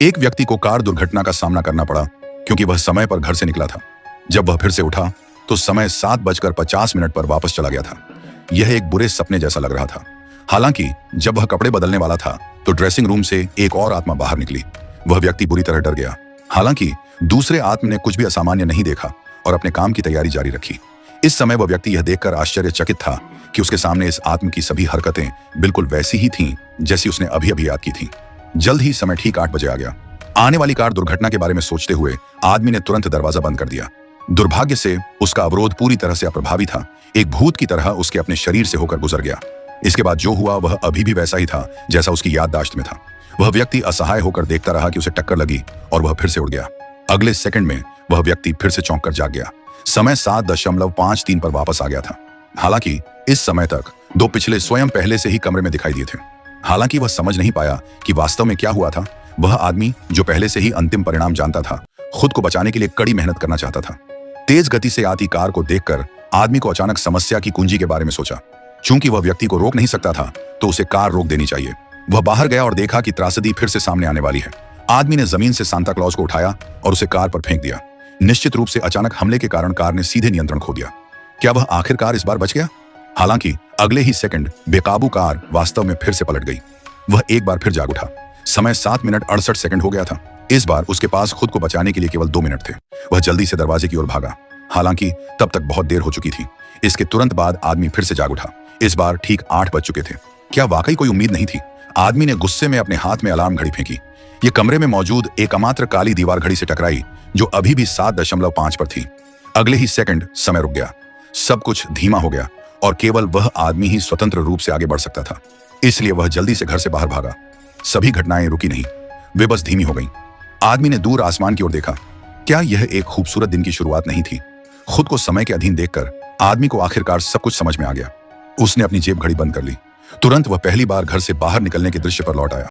एक व्यक्ति को कार दुर्घटना का सामना करना पड़ा क्योंकि वह समय पर घर से निकला था। जब वह फिर से उठा तो समय 7:50 पर वापस चला गया था। यह एक बुरे सपने जैसा लग रहा था। हालांकि जब वह कपड़े बदलने वाला था तो ड्रेसिंग रूम से एक और आत्मा बाहर निकली। वह व्यक्ति बुरी तरह डर गया। हालांकि दूसरे आत्मा ने कुछ भी असामान्य नहीं देखा और अपने काम की तैयारी जारी रखी। इस समय वह व्यक्ति यह देखकर आश्चर्यचकित था कि उसके सामने इस आत्मा की सभी हरकतें बिल्कुल वैसी ही थीं जैसी उसने अभी अभी याद की थी। जल्द ही समय ठीक 8 बजे आ गया। आने वाली कार दुर्घटना के बारे में सोचते हुए आदमी ने तुरंत दरवाजा बंद कर दिया। दुर्भाग्य से उसका अवरोध पूरी तरह से अप्रभावी था। एक भूत की तरह उसके अपने शरीर से होकर गुजर गया। इसके बाद जो हुआ वह अभी भी वैसा ही था जैसा उसकी याददाश्त में था। वह व्यक्ति असहाय होकर देखता रहा कि उसे टक्कर लगी और वह फिर से उड़ गया। अगले सेकंड में वह व्यक्ति फिर से चौंक कर जाग गया। समय 7:53 पर वापस आ गया था। हालांकि इस समय तक दो पिछले स्वयं पहले से ही कमरे में दिखाई दिए थे। हालांकि वह समझ नहीं पाया कि वास्तव में क्या हुआ था। वह आदमी जो पहले से ही अंतिम परिणाम जानता था, खुद को बचाने के लिए कड़ी मेहनत करना चाहता था। तेज गति से आती कार को देखकर आदमी को अचानक समस्या की कुंजी के बारे में सोचा। चूंकि वह व्यक्ति को रोक नहीं सकता था तो उसे कार रोक देनी चाहिए। वह बाहर गया और देखा कि त्रासदी फिर से सामने आने वाली है। आदमी ने जमीन से सांता क्लॉज को उठाया और उसे कार पर फेंक दिया। निश्चित रूप से अचानक हमले के कारण कार ने सीधे नियंत्रण खो दिया। क्या वह आखिरकार इस बार बच गया? हालांकि अगले ही सेकंड बेकाबू कार वास्तव में फिर से पलट गई। वह एक बार फिर जाग उठा। समय 7:68 हो गया था। इस बार उसके पास खुद को बचाने के लिए केवल 2 मिनट थे। वह जल्दी से दरवाजे की ओर भागा। हालांकि तब तक बहुत देर हो चुकी थी। इसके तुरंत बाद आदमी फिर से जाग उठा। इस बार ठीक 8 बज चुके थे। क्या वाकई कोई उम्मीद नहीं थी? आदमी ने गुस्से में अपने हाथ में अलार्म घड़ी फेंकी। ये कमरे में मौजूद एकमात्र काली दीवार घड़ी से टकराई जो अभी भी 7:5 पर थी। अगले ही सेकंड समय रुक गया। सब कुछ धीमा हो गया और केवल वह आदमी ही स्वतंत्र रूप से आगे बढ़ सकता था। इसलिए वह जल्दी से घर से बाहर भागा। सभी घटनाएं रुकी नहीं, वे बस धीमी हो गईं। आदमी ने दूर आसमान की ओर देखा। क्या यह एक खूबसूरत दिन की शुरुआत नहीं थी? खुद को समय के अधीन देखकर आदमी को आखिरकार सब कुछ समझ में आ गया। उसने अपनी जेब घड़ी बंद कर ली। तुरंत वह पहली बार घर से बाहर निकलने के दृश्य पर लौट आया।